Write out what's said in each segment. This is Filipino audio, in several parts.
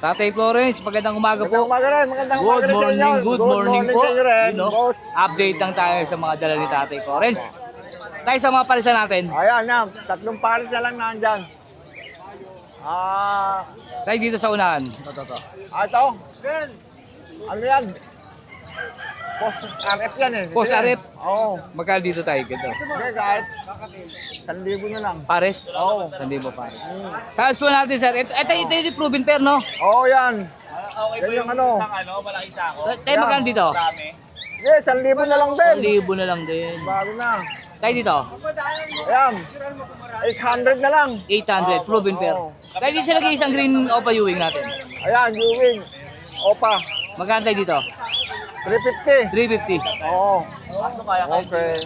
Tatay Florence, magandang umaga po. Magandang umaga rin sa inyo. Good morning po. sa inyo rin, You know, boss. update lang tayo sa mga dala ni Tatay Florence. Tayo sa mga parisan natin. Ayan, yan. 3 pares na lang nandyan. Tayo dito sa unahan. Ito. Ito. Ano yan? Post RF yan eh. Post RF? Oo. Magkano dito tayo? Ganito. Hindi, kahit 1,000 na lang. Pares? Oo. Sandi mo pares. Sa also natin, sir. Ito yung proven pair, no? Oo, yan. Yan yung ano. Tayo magkano dito? Hindi, 1,000 na lang din. 1,000 na lang din. Bago na. Tayo dito? Ayan. 800 na lang. 800, proven pair. Tayo dito sa lagay isang green Opa Ewing natin. Ayan, Ewing. Opa. Magkano tayo dito? 350. 350. Oo. Okay.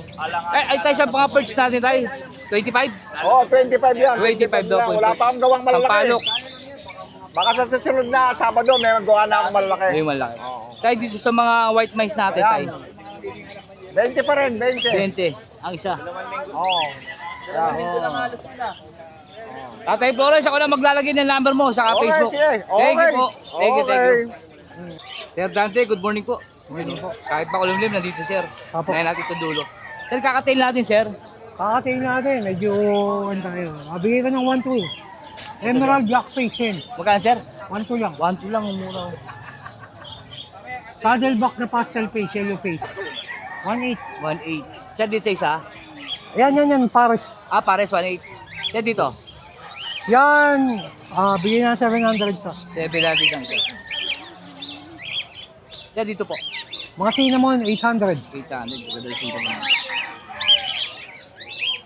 Ay, tayo sa mga perch natin tayo. 25? Oo, 25 yan. 25 daw po. Wala pa akong gawang malalaki. Sampalok. Baka sa susunod na Sabado, may magawa na akong malalaki. Yung malaki. Tayo dito sa mga white mice natin tayo. 20 pa rin, 20. 20. Ang isa. Oo. Tatay Florence, ako na maglalagay ng number mo sa Okay, Facebook. sige. Thank you po. Thank you. Sir Dante, good morning po. Good morning po. Kahit pa kulumlim, nandito sir. Apo. Nahin natin ito dulo. Sir, kakatail natin sir. Kakatayin natin, medyo ano tayo. Mabigay ka ng 1-2. Emerald Black Face yan. Magkano sir? 1-2 lang. 1-2 lang, umura. Saddleback na pastel face, yellow face. 1-8. 1.8. Sir, dito sa isa? Yan, pares. Pares 1.8. Sir, dito? Yan, bigyan na 700 sa. 7 natin lang sir. Sir, dito po. Mga cinnamon, 800. 800. Ganda sila naman.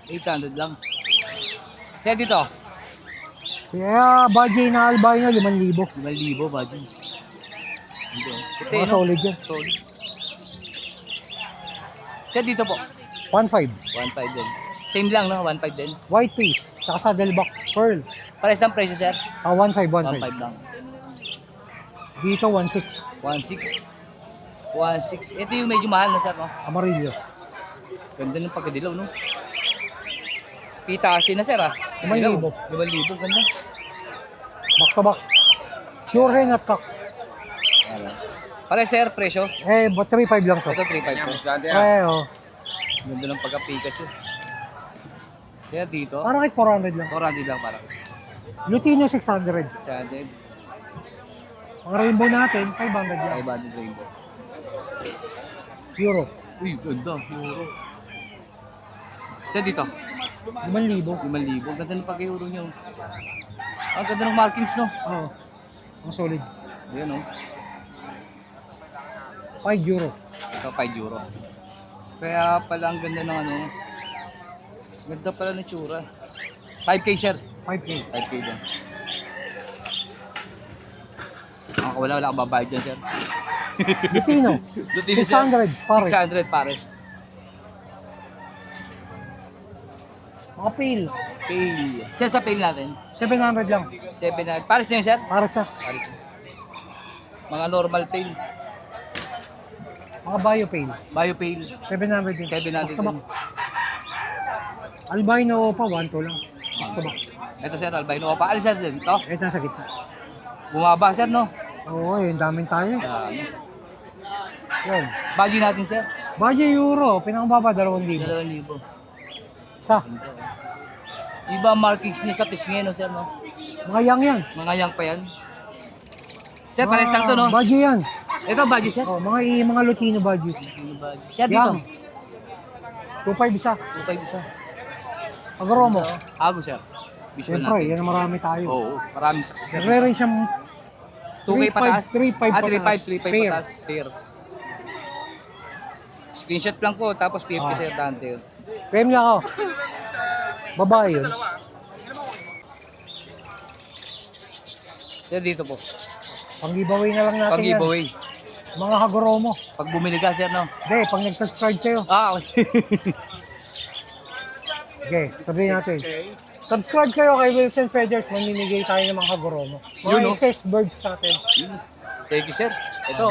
800 lang. Sir, dito? Kaya, budget na albino, 5,000. 5,000 ba dyan? Dito. Puti, Mga no? solid yan. Solid. Sir, dito po. 1.5. 1.5 din. Same lang, no? 1.5 din. White face, saka saddleback, pearl. Pares ang presyo, sir? 1.5, 1.5 1.5. lang. Dito, 1.6. 1.6. 1.6. Ito yung medyo mahal na, sir, no? Amarillo. Ganda ng pagkadilaw, no? Pitasin na, sir, ah. 5,000. 5,000, ganda. Back to back. Pure hen at cock. Pares, sir, presyo? 3.5 lang to. Ito, 3.5 po. Oh. Ganda ng pagka-Pikachu. Sir, dito? Parang kahit 400 lang. 400 lang parang. Lutino 600. Sa atin, Ang rainbow natin, 500 lang. 500 rainbow. Euro. Uy, ganda. Euro. Sir, dito? 5,000. 5,000. Ganda ng pag-euro nyo. Ang ganda ng markings, no? Oo. Ang solid. Ayan, no? 5 euro. Ito, 5 euro. Kaya pala ang ganda ng ano. Ganda pala ng tsura. 5K, sir. 5K. 5K din. Wala akong babayad dyan, sir. Lutino. Lutino, sir. 600 pares. 600 pares. Mga pale. Pale. Sir, sa pale natin. 700 lang. 700. Pares nyo, sir? Para sa Pares. Mga normal pale. mga bio pale. Bio pale. 700 din. 700 Back to back. din. Albino pa, 1-2 lang. Back to back. Ito, sir, albino pa. Alis natin ito. Ito nasa gitna. Bumaba, sir, no? Oo, yung daming tayo. Yan. Baji natin, sir. Budget euro, pinakababa 2,000. 2,000. Sa, Iba markings niya sa pisngi, no, sir, no? mga yang yan. Mga yang pa yan. Sir, pares lang to, no? Budget yan. Ito, baji, sir. Oh, mga Lutino budget. Sir, dito. Yan. 2.5 isa. 2.5 isa. Agromo. Ago, sir. Visual Siyempre, natin. yan ang marami tayo. Oo, maraming success, sir. Nagre-range siyang 2K pataas. 3.5 pataas. 3.5 Pair. pataas. Pair. Screenshot lang po, tapos PFP, sir, Dante. Family ako. Babae yun. Sir, dito po. Pang-giveaway na lang natin Pag-giveaway. yan. Mga Hagoromo. Pag bumili ka, sir, no? Hindi, pag nag-subscribe kayo. Okay. Okay, sabihin natin. Subscribe kayo kay Wilson Feathers, mamimigay tayo ng mga Hagoromo. Mga Yun, no? excess birds natin. Thank you, sir. Ito.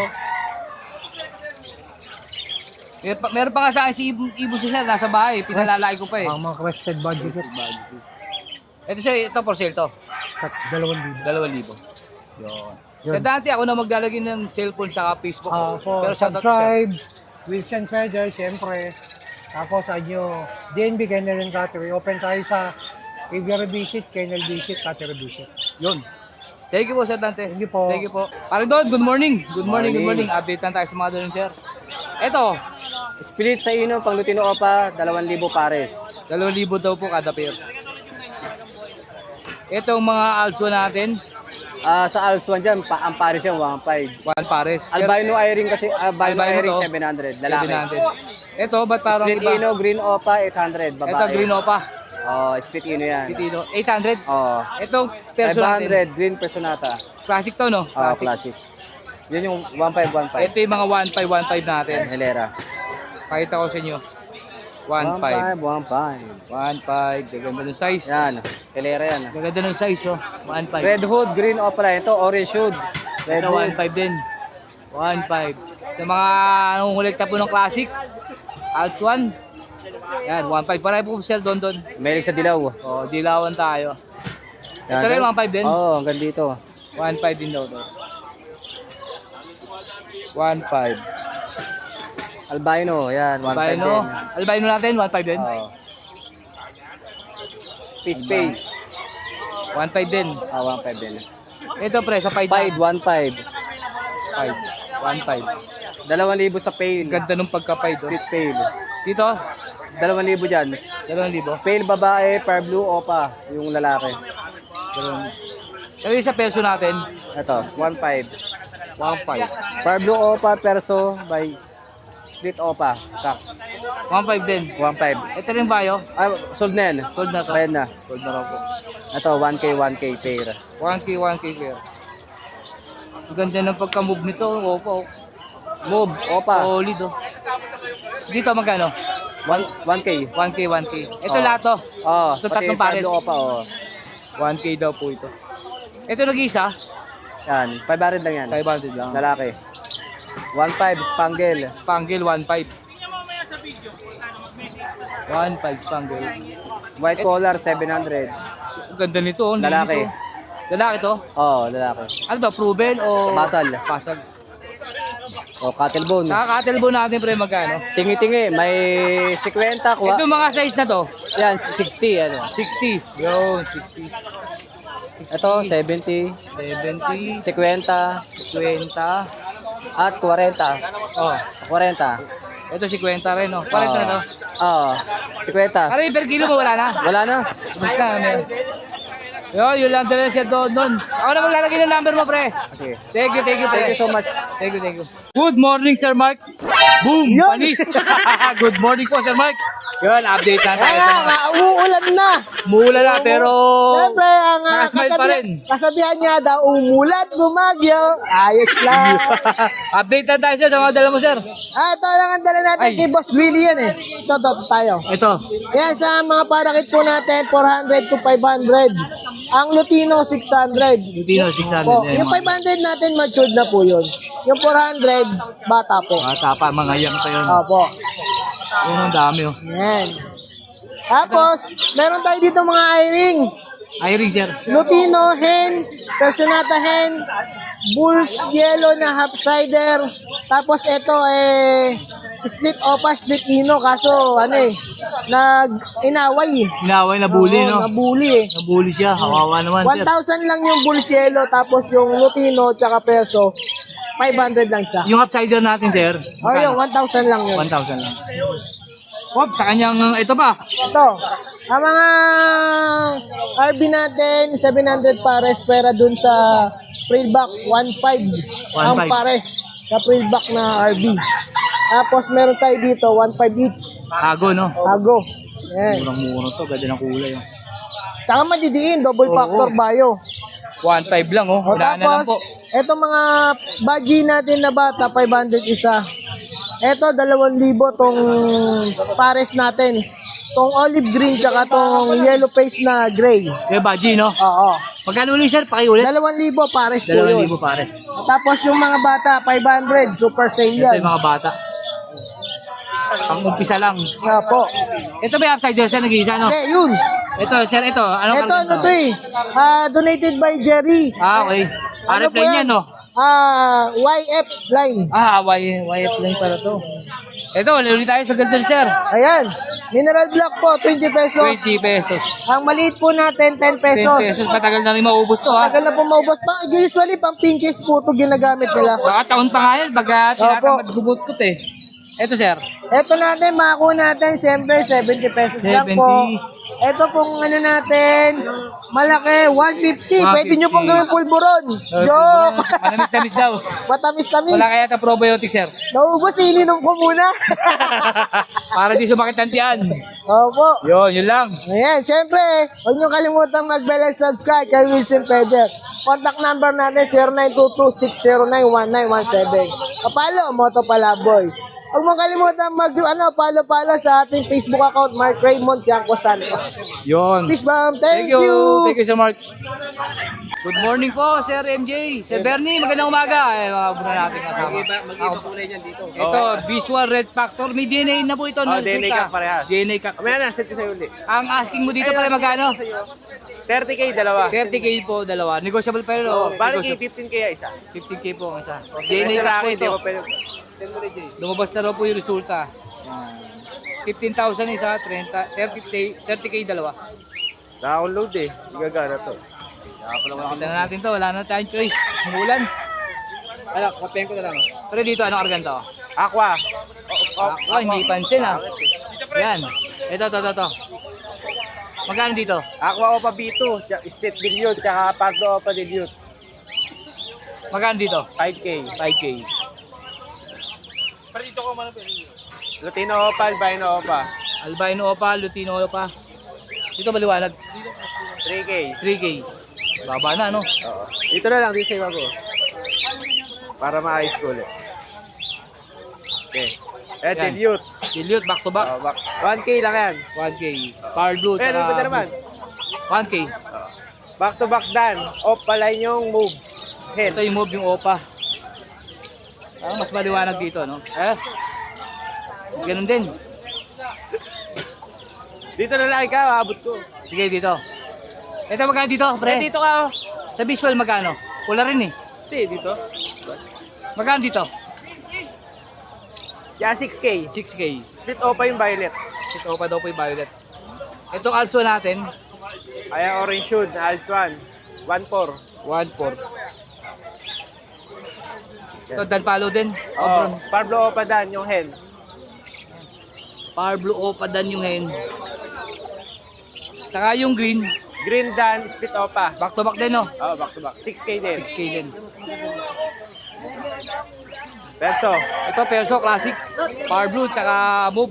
Meron pa nga sa akin si Ibo siya, nasa bahay. Pinalalaki ko pa eh. Ang mga crested budget. Ito sir, ito for sale to. 2,000. 2,000. Yun. Yun. Dati ako na maglalagay ng cellphone sa Facebook. Po, Pero shoutout ko, sir. subscribe, Wilson Treasure, siyempre. Tapos sa inyo, DNB Kennel and Cattery. Open tayo sa Aviary Visit, Kennel Visit, Cattery Visit. Yun. Thank you po, Sir Dante. Thank you po. Thank you po. Parang doon, good morning. Good morning, good Morning. morning. Update lang tayo sa mga doon, sir. Ito, Split sa ino, pang Lutino Opa, 2,000 pares. 2,000 daw po kada pair. Itong mga also natin, Sa Alswan dyan, ang pares yan, 1,500. 1 pares. Albino Iring kasi, albino Albino Iring to. 700, lalaki. 700. Ito, ba't parang Split iba? ino, Green Opa, 800, babae. Ito, green opa. Oh, split ino yan. Titino, 800. Oh, Itong perso natin. 500, Green Personata. Classic to, no? Oh, classic. Yun yung 1,515. Ito yung mga 1.5 natin. Hilera. Pakita ko sa inyo. 1.5. 1,515. 1.5. Gaganda ng size. Yan, Hilera yan. Gaganda ng size, oh. 1.5. Red Hood, Green Opa lang. Ito, Orange Hood. Red Ito, Hood. 1.5 din. 1.5. Sa mga nangungulikta po ng classic, Alps 1. Yan, 1.5. Parang po sir doon. Melik sa dilaw. O, dilawan tayo. Ito rin, 1.5 din. Oo, hanggang dito. 1.5 din daw to. 1.5. Albino, yan, 1,500 Albino. din. Albino natin, 1.5 din. Oo. Fish face. 1.5 din. 1,500 din. Ito pre, sa 5. Pied, 1,500. 1.5. 2,000 sa pail. Ganda nung pagka-5. Oh. Split pail. Dito, 2,000 dyan. 2,000. Pail babae, par blue opa, yung lalaki. Ito yung sa perso natin, Ito, 1,500. 1.5. Par blue opa, perso by split opa. Kak. 1.5 din. 1,500. Ito rin bayo. Sold na yan. Sold na to. Bayad na. Sold na raw po. Ito, 1K pair. 1K pair. Ang ganda ng pagka-move nito. Opo. Move, opa. Solid oh. Dito magkano? 1K. 1K. Ito Oh. lahat to. Oh, So, pati tatlong par pares. blue opa, oh. 1K daw po ito. Ito nag-isa. Yan, 500 lang yan. 500 lang. Lalaki. 1,500 Spangle. Spangle 1.5. 1.5 Spangle. White collar 700. Ang ganda nito oh. linis, Lalaki. oh. Lalaki to? Oh, lalaki. Ano to? Proven o? Pasal. Pasal. Oh, cattle bone. Nakaka-cattle natin pre magkano? Tingi-tingi, may 50 kuha. Ito mga size na to. Yan, 60 ano. 60. Yo, 60. Ito 70, 70, 50 20. at 40. Oh, 40. ito 50 rin oh. 40 na to. Oh, 50. Aray, per kilo mo wala na. Wala na. Ubus na, ano yan. Yun lang talaga siya doon. Ako na maglalagay ng number mo, pre. Sige. Thank you, pre. Thank you so much. Thank you. Good morning, Sir Mark. Boom! Panis! Good morning po, Sir Mark. Yun, update lang tayo sa mga... Uulan na. Mula na, pero... Siyempre, ang Nakasmile pa rin. kasabihan niya daw, umulat, bumagyo. Ayos lang. Update lang tayo, sir, sa mga dala mo, sir. Ito lang ang dala natin Ay. kay Boss Willie yan eh. Ito tayo. Ito. Yan, sa mga parakit po natin, 400 to 500. Ang Lutino, 600. Lutino, 600. Po. Yan, Yung 500 natin, matured na po yun. Yung 400, bata po. Bata pa, mga young pa yun. Opo. Yun ang dami, oh. Yan. Tapos, meron tayo dito mga i-ring. Iring, sir. Lutino, hen, Personata hen, Bulls yellow na half cider. Tapos ito split opa, split ino. Kaso inaway. Inaway na bully, Oo, no? nabuli eh. Nabully siya. Kawawa naman, sir. 1,000 lang yung Bulls yellow. Tapos yung Lutino tsaka peso, 500 lang siya. Yung half cider natin, sir. O yun, 1,000 lang yun. 1,000 lang. Hop, sa kanyang, ito pa. Ito, ang mga RB natin, 700 pares, pera dun sa Prillback, 1,500 ang 1,500. pares sa Prillback na RB. Tapos meron tayo dito, 1,500 each. Tago, no? Ago. Yan. Murang-mura to. Ganda ng kulay, oh. Saka madidiin, double factor bio. 1.5 lang, oh. O Wala na lang po. tapos, etong mga budgie natin na bata, 500 isa. Eto, 2,000 tong pares natin. Tong olive green, tsaka tong yellow face na gray. Yung baji, no? Oo. Magkano ulit, sir? Pakiulit. 2,000 pares po yun. 2,000 pares. Tapos yung mga bata, 500. Super sale Ito yan. yung mga bata. Pang-umpisa lang. Nga po. Ito ba yung upside down, sir? Nag-iisa, no? Okay, yun. Ito, sir, ito. Anong Ito, ano to eh. Donated by Jerry. Ah, okay. Ano po Aeroplane yan? yan, no? YF line. YF lang pala to. Ito, ulit tayo sa ganito, sir. Ayan. Mineral block po, 20 pesos. 20 pesos. Ang maliit po natin, 10 10 pesos. pesos. Matagal na rin maubos to, ha? Tagal na po maubos. Usually, pang pinches po ito ginagamit nila. Baka taon pa nga yan, baga tinatamad gumutkot eh. Ito, sir. Ito natin, mako natin, syempre, 70 pesos lang 70. po. Ito pong ano natin, malaki, 150. Pwede nyo pong gawin pulburon. Joke! Manamis-namis daw. Matamis-tamis. Wala kaya ta probiotic, sir. Naubos, ininom ko muna. Para di sumakit ang tiyan. Opo. Yun lang. Ayan, syempre, huwag nyo kalimutan mag-bell and subscribe kay Wilson Peder. Contact number natin, 0922-609-1917. Kapalo, Moto Palaboy. Huwag mo kalimutan follow sa ating Facebook account, Mark Raymond Tiangco Santos. Yun. Peace, ma'am. Thank you. Thank you so much. Good morning po, Sir MJ. Sir Bernie, magandang umaga. Mga muna natin kasama. Mag-iba kulay dyan dito. Ito, Visual Red Factor. May DNA na po ito. no? DNA Sweet, ka parehas. DNA ka. Mamaya na, set ko sa'yo ulit. Ang asking mo dito pala magkano? 30K, dalawa. 30K po, dalawa. Negotiable pa yun. Oo, bali Negotiable. 15K isa. 15K po ang isa. Sa DNA ka po akin, ito. di ko pwede. Lumabas na raw po yung resulta. 15,000 isa, 30K dalawa. Download eh. Hindi gagana to. Pakita na natin to, wala na tayong choice. Umulan. Ano, kapen ko na lang. Pero dito, anong argan to? Aqua. Hindi pansin ah. Yan. Ito. Magkano dito? Aqua Opa B2. Split dilute. Tsaka Pardo Opa dilute. Magkano dito? 5K. 5K. Lutino Opa, Albino Opa. Albino Opa, Lutino Opa. Dito maliwanag. 3K. 3K. Baba na, no? Oo. Dito na lang, di sa iba ko. Para maayos ko ulit. Okay. Yan. Dilute. Dilute, back to back. 1K lang yan. 1K. Power blue, Eh, ano ba tsaka... naman? 1K. Back to back dan. Opa line yung move. Head. Ito yung move yung Opa. Mas maliwanag dito, no? Ganun din. Dito na lang ikaw, abot ko. Sige, dito. Ito, magkano dito, pre? Dito ka. Sa visual, magkano? Pula rin eh. Dito. Magkano dito? Yeah, 6K. 6K. Split Opa yung violet. Ito pa daw po yung violet. Itong also natin, Ay, ang orange shoe na Als 1. 1.4. 1.4. Ito, Danpalo din. Oh, Pablo Opa dan yung hen. Power blue Opa dan yung hen. Saka yung green, Green dan, split Opa. back to back din, no? Oh, back to back. 6K din. 6K din. Perso. Ito, Perso Classic. Power blue, tsaka move.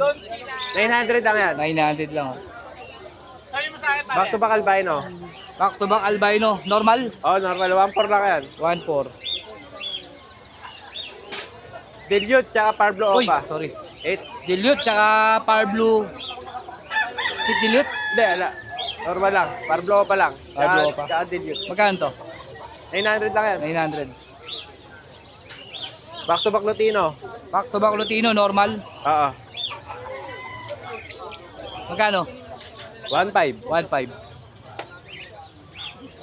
900 lang yan. 900 lang. Back to back albino. Back to back albino. Normal, Oh, normal. 1.4 lang yan. 1.4. Dilute, tsaka Pablo Uy, Opa. sorry. 8. Dilute, tsaka power blue. Split dilute. Hindi, ala. Normal lang. Pablo Opa lang. Pablo Opa. Tsaka dilute. Magkano to? 900 lang yan. 900. Back to back Lutino. Back to back Lutino, normal. Oo. Magkano? 1.5. 1.5.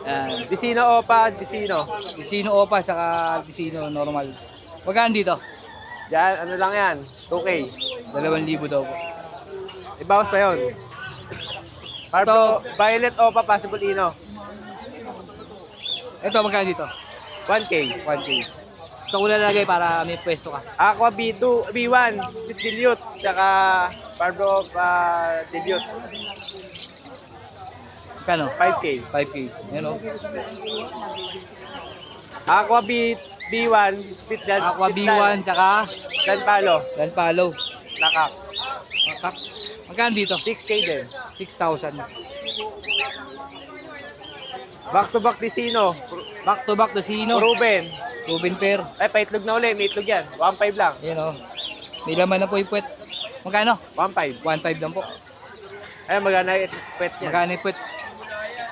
Yan. Disino Opa, Disino. Disino Opa, saka Disino normal. Magkano dito? Yan, ano lang yan. 2K. 2,000 daw po. Ibawas pa yun. Pablo, Violet Opa, Possible Ino. Ito, magkano dito? 1K. 1K. Ito ko lalagay para may pwesto ka. Aqua B2, B1, Split Dilute, tsaka Pablo Opa Dilute. Magkano? 5K. 5K. Yan o. Aqua B1, Split Dan. Aqua B1, saka Dan Palo. Danpalo. Nakak. Makak. Magkano dito? 6K din. 6,000. Back to back Disino. Back to back Lucino. Ruben. Ruben Pair. Ay, paitlog na uli. May itlog yan. 1.5 lang. Yan o. May laman na po yung puwet. Magkano? 1.5. 1.5 lang po. Ay, magana yung pet niya. Magkano yung puwet?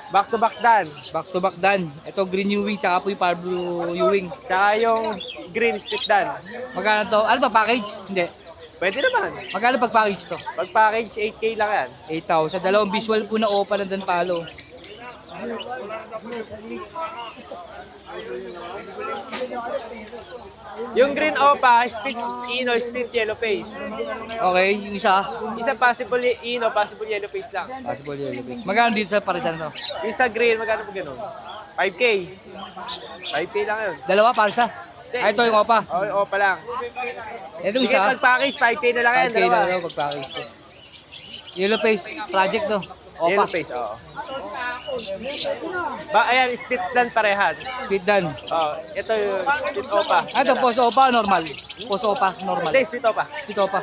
Back to back Dan. Back to back Dan. Ito green Ewing, tsaka po yung power blue Ewing. Tsaka yung green split Dan. Magkano to? Ano to? Package? Hindi. Pwede naman. Magkano pag package to? Pag package, 8K lang yan. 8,000. Dalawang visual po na Opa ng Danpalo. Yung green opa, split ino, split yellow face. Okay, yung isa. Isa possible ino, possible yellow face lang. Possible yellow face. Magkano dito sa parisan to? Isa green, magkano po ganun? 5K. 5K lang yun. Dalawa, parisa. Ah, ito yung opa. O, opa lang. Ito Sige, isa. pag-package, 5K na lang yan. 5K na daw pag-package to. Yellow face project to. Opa. Yellow face, oo. Ayan, split plan parehan. Speed done. Ito yung split opa. Ah, ito, post opa, normal. Post opa, normal. Hindi, split opa. Speed opa.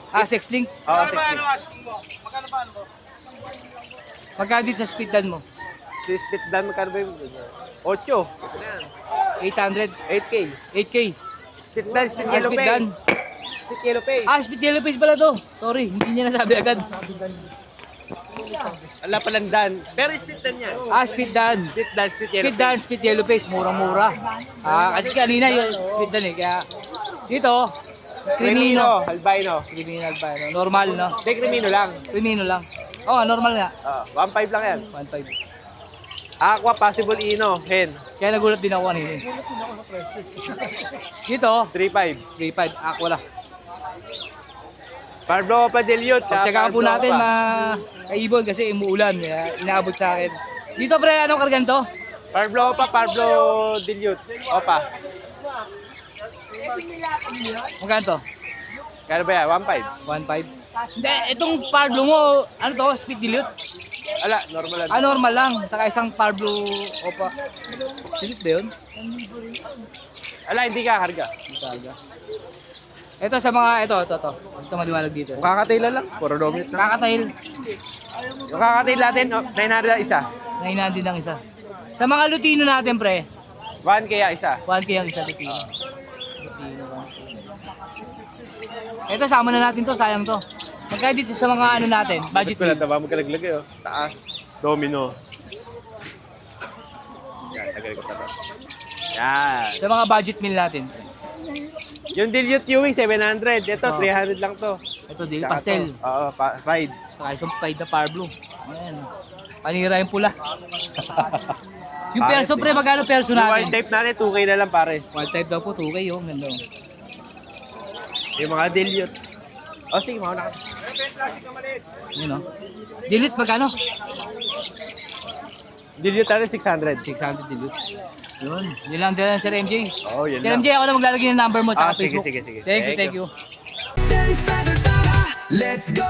Ah, sex link. Oo, 16. Magkano dito sa speed done mo? Si split dan, magkano ba yung 8? Ito na yan. 800. 8K. 8K. Split dan, split Ah, yellow split face. dan. Split yellow face. Ah, speed yellow face pala to. Sorry, hindi niya nasabi agad. Wala palang dan. Pero split dan yan. Ah, speed done. Split dan, split yellow Speed done, speed yellow face, murang-mura. Ah, kasi kanina yun, speed done eh. Kaya dito, Crimino. Albino. Criminal pa, no? Normal, no? Hindi, Crimino lang. Crimino lang. Oo, normal nga. 1.5 lang yan. 1.5. Aqua, possible ino, hen. Kaya nagulat din ako kanina. Dito, 3.5. 3.5. Aqua lang. Parblo pa dilute. Tsaka po natin kaibon kasi umuulan. Kaya inaabot sa akin. Dito pre, anong kargan to? Parblo pa, Parblo dilute. Opa. Magkano to? Kano ba yan? 1.5. 1.5. Hindi, itong Parblo mo, ano to? Speed dilute? Ala, normal lang. Ah, normal lang. Saka isang Parblo, opa. Dilute ba yun? Ala, hindi ka karga. Ito sa mga, ito. Ito maliwanag dito. Yung kakataila lang. Puro domit na. Kakatail, Yung kakatail natin, 900 isa. 900 ang isa. Sa mga Lutino natin pre, 1 kaya isa. 1K ang isa Lutino. Ito, sama na natin to, sayang to. Magkaya dito sa mga ano natin, budget Ko lang, meal. taba mo kalaglag eh. Taas. Domino. Yan, tagal ko taba. Yan. Sa mga budget meal natin. Yung dilute Ewing, 700. Ito, Oh. 300 lang to. Ito, deal Tsaka pastel. to. Oo, fried. Saka isang fried na Parblo. Ayan. Panira yung pula. Yung Pares, perso pre, magkano perso Yung natin? white type natin, 2K na lang pares. Wild type daw po, 2K yung ganda. Yung mga dilute. O sige, mauna ka. Yun o. Dilute magkano? Dilute natin, 600. 600 dilute. Yun. Yun lang din Sir MJ. Oo, yun Sir lang. MJ, ako na maglalagay ng number mo at Sige, Facebook. sige, sige. Thank you, Thank thank you. Let's go!